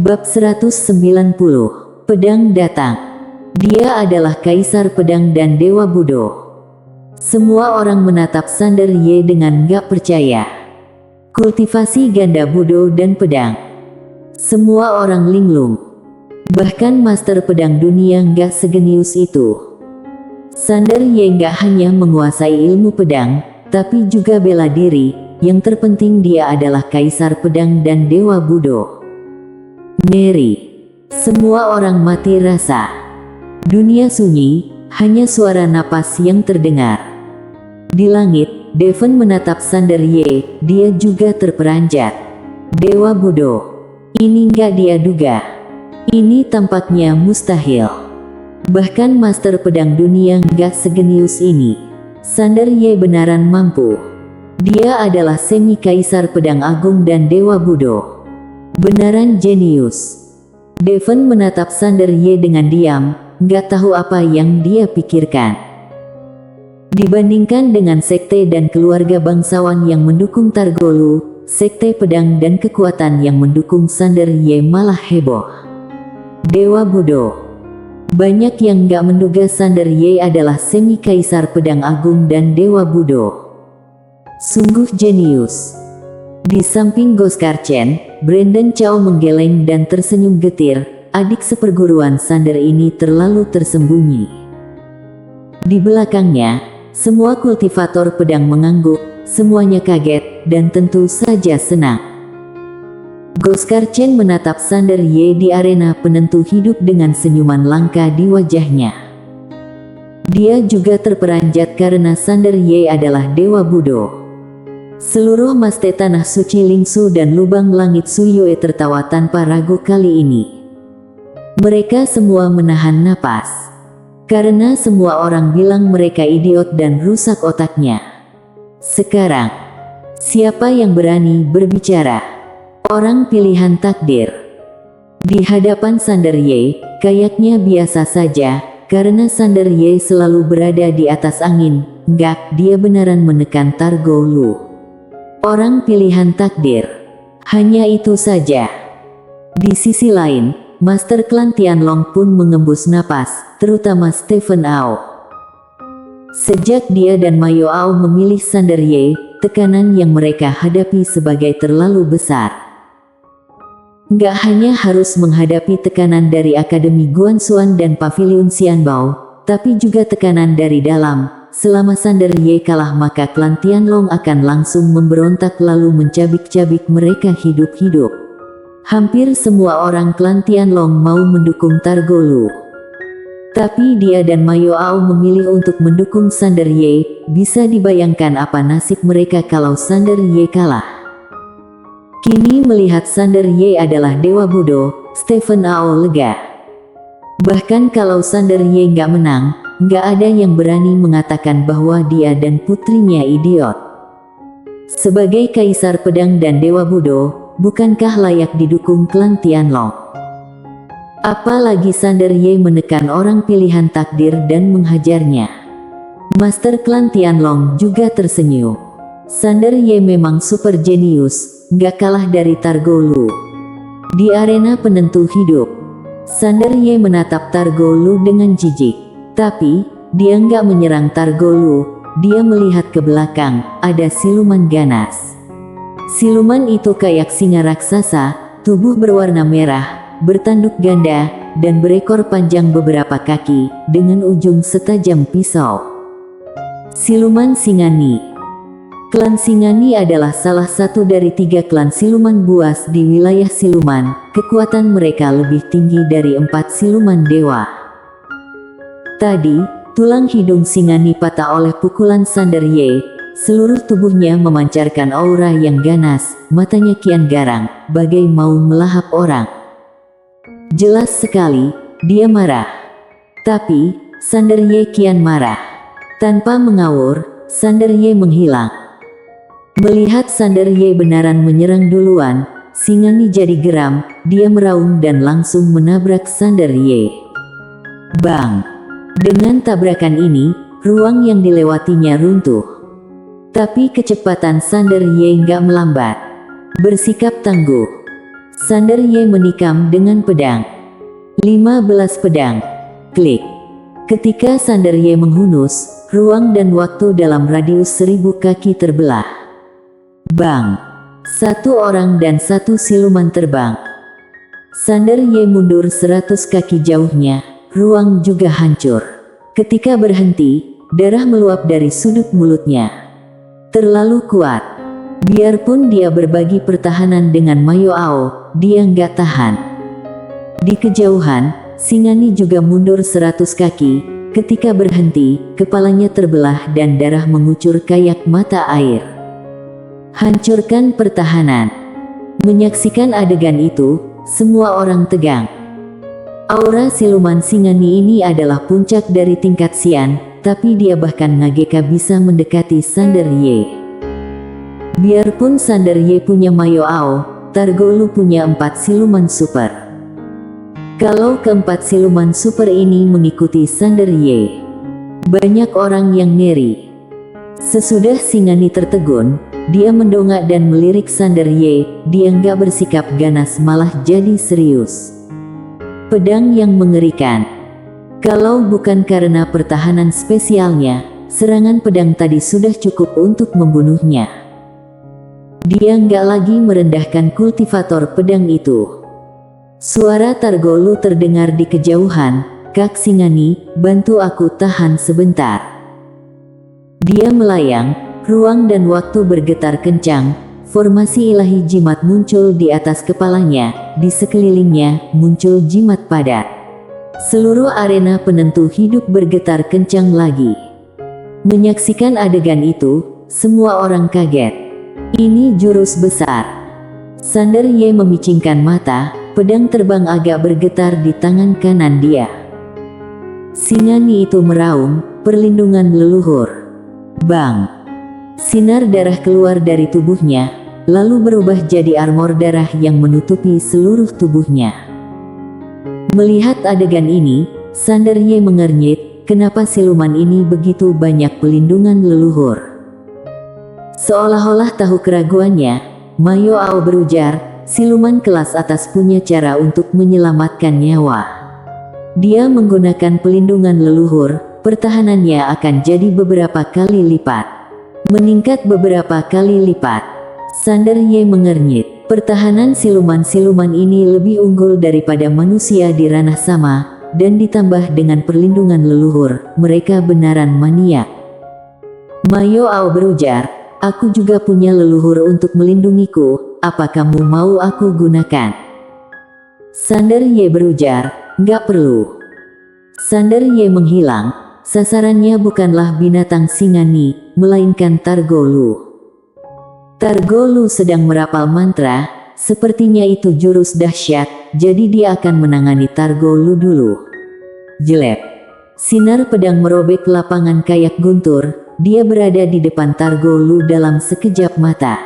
Bab 190. Pedang datang. Dia adalah kaisar pedang dan dewa Budo. Semua orang menatap Sander Ye dengan gak percaya. Kultivasi ganda Budo dan pedang. Semua orang linglung. Bahkan master pedang dunia gak segenius itu. Sander Ye gak hanya menguasai ilmu pedang, tapi juga bela diri. Yang terpenting dia adalah kaisar pedang dan dewa Budo. Ngeri. Semua orang mati rasa. Dunia sunyi, hanya suara napas yang terdengar. Di langit, Devon menatap Sander Ye, dia juga terperanjat. Dewa Budo. Ini nggak dia duga. Ini tampaknya mustahil. Bahkan master pedang dunia nggak segenius ini. Sander Ye benaran mampu. Dia adalah semi kaisar pedang agung dan dewa Budo. Benaran jenius. Devon menatap Sander Ye dengan diam, nggak tahu apa yang dia pikirkan. Dibandingkan dengan sekte dan keluarga bangsawan yang mendukung Targolu, sekte pedang dan kekuatan yang mendukung Sander Ye malah heboh. Dewa Budo. Banyak yang nggak menduga Sander Ye adalah semi kaisar pedang agung dan dewa Budo. Sungguh jenius. Di samping Goskar Chen, Brandon Chow menggeleng dan tersenyum getir. Adik seperguruan Sander ini terlalu tersembunyi. Di belakangnya, semua kultivator pedang mengangguk, semuanya kaget, dan tentu saja senang. Goskar Chen menatap Sander Ye di arena penentu hidup dengan senyuman langka di wajahnya. Dia juga terperanjat karena Sander Ye adalah dewa Budo. Seluruh maste tanah suci Lingsu dan lubang langit Suyue tertawa tanpa ragu kali ini. Mereka semua menahan napas. Karena semua orang bilang mereka idiot dan rusak otaknya. Sekarang, siapa yang berani berbicara? Orang pilihan takdir. Di hadapan Sander Ye, kayaknya biasa saja, karena Sander Ye selalu berada di atas angin. Enggak, dia beneran menekan Targolu. Orang pilihan takdir. Hanya itu saja. Di sisi lain, Master Klan Tianlong pun mengembus napas, terutama Stephen Ao. Sejak dia dan Mayo Ao memilih Sander Ye, tekanan yang mereka hadapi sebagai terlalu besar. Nggak hanya harus menghadapi tekanan dari Akademi Guanxuan dan Paviliun Xianbao, tapi juga tekanan dari dalam. Selama Sander Ye kalah maka klan Tianlong akan langsung memberontak lalu mencabik-cabik mereka hidup-hidup. Hampir semua orang klan Tianlong mau mendukung Targolu. Tapi dia dan Mayo Ao memilih untuk mendukung Sander Ye. Bisa dibayangkan apa nasib mereka kalau Sander Ye kalah. Kini melihat Sander Ye adalah dewa Budo, Stephen Ao lega. Bahkan kalau Sander Ye nggak menang, nggak ada yang berani mengatakan bahwa dia dan putrinya idiot. Sebagai kaisar pedang dan dewa Budo, bukankah layak didukung klan Tianlong? Apalagi Sander Ye menekan orang pilihan takdir dan menghajarnya. Master klan Tianlong juga tersenyum. Sander Ye memang super jenius, nggak kalah dari Targolu. Di arena penentu hidup, Sander Ye menatap Targolu dengan jijik. Tapi, dia nggak menyerang Targolu, dia melihat ke belakang, ada siluman ganas. Siluman itu kayak singa raksasa, tubuh berwarna merah, bertanduk ganda, dan berekor panjang beberapa kaki, dengan ujung setajam pisau. Siluman Singani. Klan Singani adalah salah satu dari 3 klan siluman buas di wilayah siluman, kekuatan mereka lebih tinggi dari 4 siluman dewa. Tadi, tulang hidung Singani patah oleh pukulan Sander Ye, seluruh tubuhnya memancarkan aura yang ganas, matanya kian garang, bagai mau melahap orang. Jelas sekali, dia marah. Tapi, Sander Ye kian marah. Tanpa mengawur, Sander Ye menghilang. Melihat Sander Ye benaran menyerang duluan, Singani jadi geram, dia meraung dan langsung menabrak Sander Ye. Bang! Dengan tabrakan ini, ruang yang dilewatinya runtuh. Tapi kecepatan Sander Ye nggak melambat. Bersikap tangguh. Sander Ye menikam dengan pedang. 15 pedang. Klik. Ketika Sander Ye menghunus, ruang dan waktu dalam radius 1000 kaki terbelah. Bang! Satu orang dan satu siluman terbang. Sander Ye mundur 100 kaki jauhnya, ruang juga hancur. Ketika berhenti, darah meluap dari sudut mulutnya. Terlalu kuat. Biarpun dia berbagi pertahanan dengan Mayo Ao, dia nggak tahan. Di kejauhan, Singani juga mundur 100 kaki. Ketika berhenti, kepalanya terbelah dan darah mengucur kayak mata air. Hancurkan pertahanan. Menyaksikan adegan itu, semua orang tegang. Aura siluman Singani ini adalah puncak dari tingkat Xian, tapi dia bahkan ngageka bisa mendekati Sander Ye. Biarpun Sander Ye punya Mayo Ao, Targolu punya 4 siluman super. Kalau keempat siluman super ini mengikuti Sander Ye, banyak orang yang ngeri. Sesudah Singani tertegun, dia mendongak dan melirik Sander Ye. Dia nggak bersikap ganas, malah jadi serius. Pedang yang mengerikan. Kalau bukan karena pertahanan spesialnya, serangan pedang tadi sudah cukup untuk membunuhnya. Dia nggak lagi merendahkan kultivator pedang itu. Suara Targolu terdengar di kejauhan. Kak Singani, bantu aku tahan sebentar. Dia melayang, ruang dan waktu bergetar kencang. Formasi ilahi jimat muncul di atas kepalanya, di sekelilingnya muncul jimat padat. Seluruh arena penentu hidup bergetar kencang lagi. Menyaksikan adegan itu, semua orang kaget. Ini jurus besar. Sander Ye memicingkan mata, pedang terbang agak bergetar di tangan kanan dia. Singani itu meraung, perlindungan leluhur. Bang! Sinar darah keluar dari tubuhnya, lalu berubah jadi armor darah yang menutupi seluruh tubuhnya. Melihat adegan ini, Sander Ye mengernyit, kenapa siluman ini begitu banyak pelindungan leluhur. Seolah-olah tahu keraguannya, Mayo Ao berujar, siluman kelas atas punya cara untuk menyelamatkan nyawa. Dia menggunakan pelindungan leluhur, pertahanannya akan jadi beberapa kali lipat. Meningkat beberapa kali lipat. Sander Ye mengernyit, pertahanan siluman-siluman ini lebih unggul daripada manusia di ranah sama, dan ditambah dengan perlindungan leluhur, mereka benaran maniak. Mayo Ao berujar, aku juga punya leluhur untuk melindungiku, apa kamu mau aku gunakan? Sander Ye berujar, nggak perlu. Sander Ye menghilang, sasarannya bukanlah binatang Singani, melainkan Targolu. Targolu sedang merapal mantra, sepertinya itu jurus dahsyat, jadi dia akan menangani Targolu dulu. Jelek. Sinar pedang merobek lapangan kayak guntur, dia berada di depan Targolu dalam sekejap mata.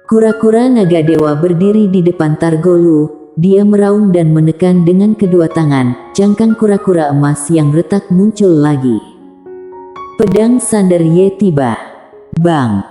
Kura-kura naga dewa berdiri di depan Targolu, dia meraung dan menekan dengan kedua tangan, cangkang kura-kura emas yang retak muncul lagi. Pedang Sander Ye tiba. Bang!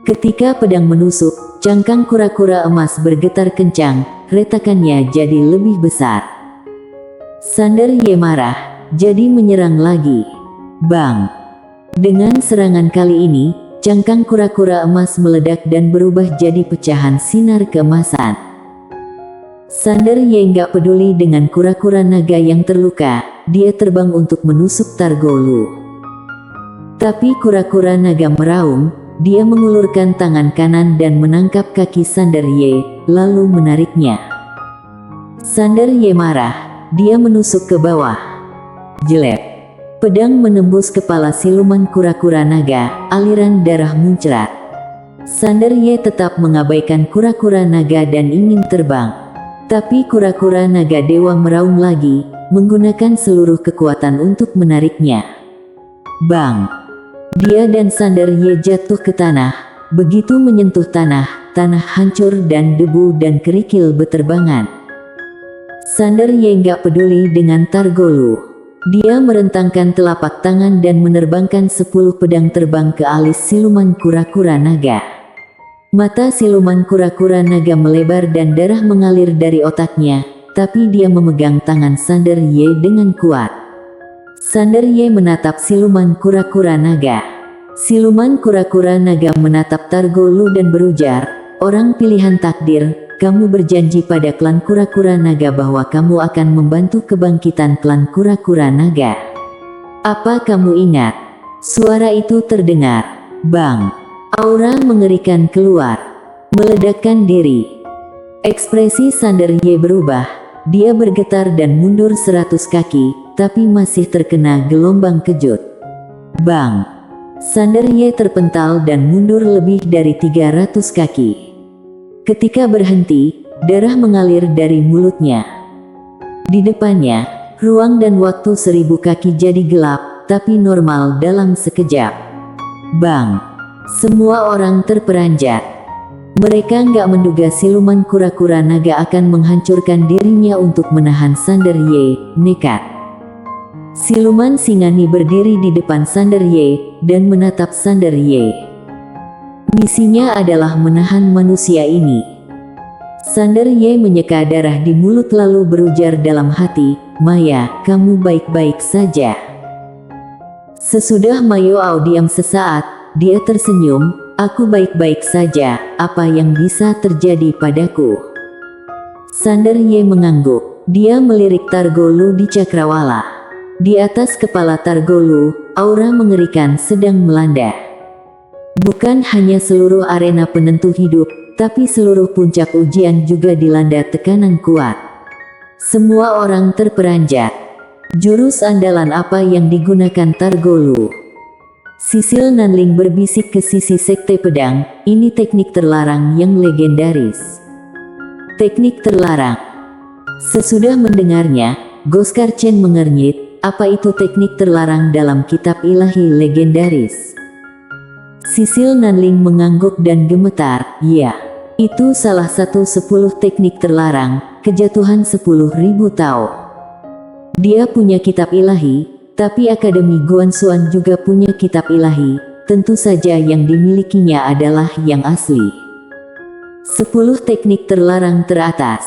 Ketika pedang menusuk, cangkang kura-kura emas bergetar kencang, retakannya jadi lebih besar. Sander Ye marah, jadi menyerang lagi. Bang! Dengan serangan kali ini, cangkang kura-kura emas meledak dan berubah jadi pecahan sinar keemasan. Sander Ye nggak peduli dengan kura-kura naga yang terluka, dia terbang untuk menusuk Targolu. Tapi kura-kura naga meraung, dia mengulurkan tangan kanan dan menangkap kaki Sander Ye, lalu menariknya. Sander Ye marah, dia menusuk ke bawah. Jelek. Pedang menembus kepala siluman kura-kura naga, aliran darah muncrat. Sander Ye tetap mengabaikan kura-kura naga dan ingin terbang. Tapi kura-kura naga dewa meraung lagi, menggunakan seluruh kekuatan untuk menariknya. Bang! Dia dan Sander Ye jatuh ke tanah. Begitu menyentuh tanah, tanah hancur dan debu dan kerikil beterbangan. Sander Ye nggak peduli dengan Targolu. Dia merentangkan telapak tangan dan menerbangkan 10 pedang terbang ke alis siluman kura-kura naga. Mata siluman kura-kura naga melebar dan darah mengalir dari otaknya, tapi dia memegang tangan Sander Ye dengan kuat. Sander Ye menatap siluman kura-kura naga. Siluman kura-kura naga menatap Targolu dan berujar, "Orang pilihan takdir, kamu berjanji pada klan kura-kura naga bahwa kamu akan membantu kebangkitan klan kura-kura naga. Apa kamu ingat?" Suara itu terdengar. Bang! Aura mengerikan keluar, meledakkan diri. Ekspresi Sander Ye berubah, dia bergetar dan mundur 100 kaki, tapi masih terkena gelombang kejut. Bang! Sander Ye terpental dan mundur lebih dari 300 kaki. Ketika berhenti, darah mengalir dari mulutnya. Di depannya, ruang dan waktu 1000 kaki jadi gelap, tapi normal dalam sekejap. Bang! Semua orang terperanjat. Mereka nggak menduga siluman kura-kura naga akan menghancurkan dirinya untuk menahan Sander Ye, nekat. Siluman Singani berdiri di depan Sander Ye, dan menatap Sander Ye. Misinya adalah menahan manusia ini. Sander Ye menyeka darah di mulut lalu berujar dalam hati, "Maya, kamu baik-baik saja?" Sesudah Mayao diam sesaat, dia tersenyum, "Aku baik-baik saja, apa yang bisa terjadi padaku?" Sander Ye mengangguk. Dia melirik Targolu di cakrawala. Di atas kepala Targolu, aura mengerikan sedang melanda. Bukan hanya seluruh arena penentu hidup, tapi seluruh puncak ujian juga dilanda tekanan kuat. Semua orang terperanjat. Jurus andalan apa yang digunakan Targolu? Sisil Nanling berbisik ke sisi Sekte Pedang, "Ini teknik terlarang yang legendaris." Teknik terlarang. Sesudah mendengarnya, Goskar Chen mengernyit, "Apa itu teknik terlarang dalam kitab ilahi legendaris?" Sisil Nanling mengangguk dan gemetar, "Ya, itu salah satu 10 teknik terlarang, kejatuhan 10.000 Tao." Dia punya kitab ilahi, tapi Akademi Guanxuan juga punya kitab ilahi, tentu saja yang dimilikinya adalah yang asli. 10 teknik terlarang teratas.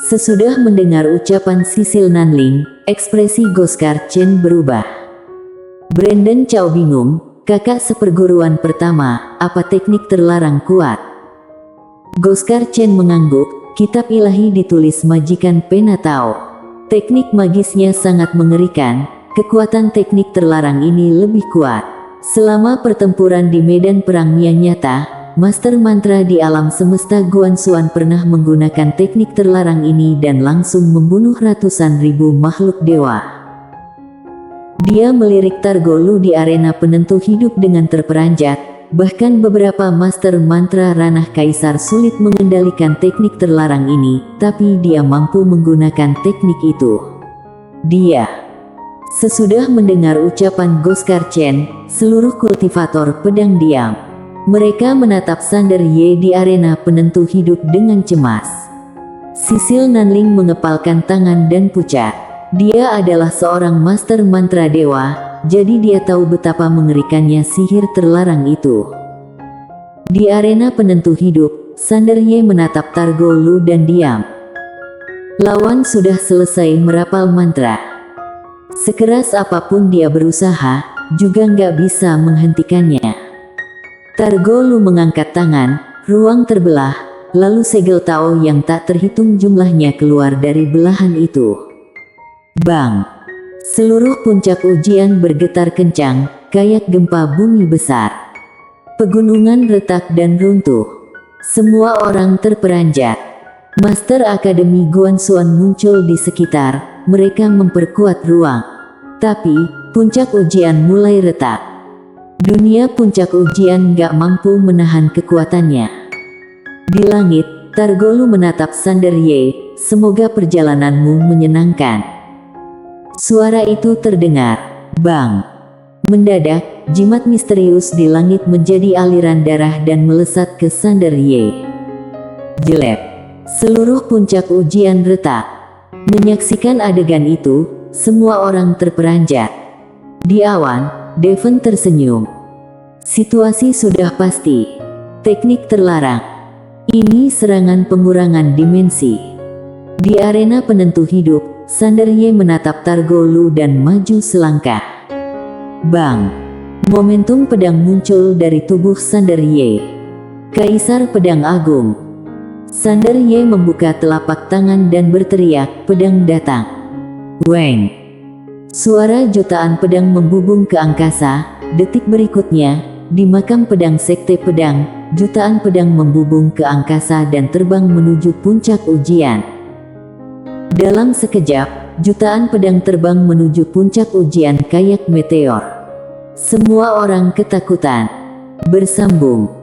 Sesudah mendengar ucapan Sisil Nanling, ekspresi Goskar Chen berubah. Brandon Chow bingung, "Kakak seperguruan pertama, apa teknik terlarang kuat?" Goskar Chen mengangguk, "Kitab ilahi ditulis majikan Pena Tao. Teknik magisnya sangat mengerikan. Kekuatan teknik terlarang ini lebih kuat. Selama pertempuran di medan perang nyata, Master Mantra di alam semesta Guanxuan pernah menggunakan teknik terlarang ini dan langsung membunuh ratusan ribu makhluk dewa." Dia melirik Targolu di arena penentu hidup dengan terperanjat, bahkan beberapa Master Mantra ranah Kaisar sulit mengendalikan teknik terlarang ini, tapi dia mampu menggunakan teknik itu. Sesudah mendengar ucapan Goskar Chen, seluruh kultivator pedang diam. Mereka menatap Sander Ye di arena penentu hidup dengan cemas. Sisil Nanling mengepalkan tangan dan pucat. Dia adalah seorang master mantra dewa, jadi dia tahu betapa mengerikannya sihir terlarang itu. Di arena penentu hidup, Sander Ye menatap Targolu dan diam. Lawan sudah selesai merapal mantra. Sekeras apapun dia berusaha, juga nggak bisa menghentikannya. Targolu mengangkat tangan, ruang terbelah, lalu segel Tao yang tak terhitung jumlahnya keluar dari belahan itu. Bang! Seluruh puncak ujian bergetar kencang, kayak gempa bumi besar. Pegunungan retak dan runtuh. Semua orang terperanjat. Master Akademi Guanxuan muncul di sekitar. Mereka memperkuat ruang. Tapi, puncak ujian mulai retak. Dunia puncak ujian gak mampu menahan kekuatannya. Di langit, Targolu menatap Sander Ye, "Semoga perjalananmu menyenangkan." Suara itu terdengar. Bang! Mendadak, jimat misterius di langit menjadi aliran darah dan melesat ke Sander Ye. Jelek. Seluruh puncak ujian retak. Menyaksikan adegan itu, semua orang terperanjat. Di awan, Devon tersenyum. Situasi sudah pasti. Teknik terlarang. Ini serangan pengurangan dimensi. Di arena penentu hidup, Sander Y menatap Targolu dan maju selangkah. Bang! Momentum pedang muncul dari tubuh Sander Y. Kaisar Pedang Agung. Sander Y membuka telapak tangan dan berteriak, pedang datang. Weng! Suara jutaan pedang membubung ke angkasa. Detik berikutnya, di makam pedang Sekte Pedang, jutaan pedang membubung ke angkasa dan terbang menuju puncak ujian. Dalam sekejap, jutaan pedang terbang menuju puncak ujian kayak meteor. Semua orang ketakutan. Bersambung.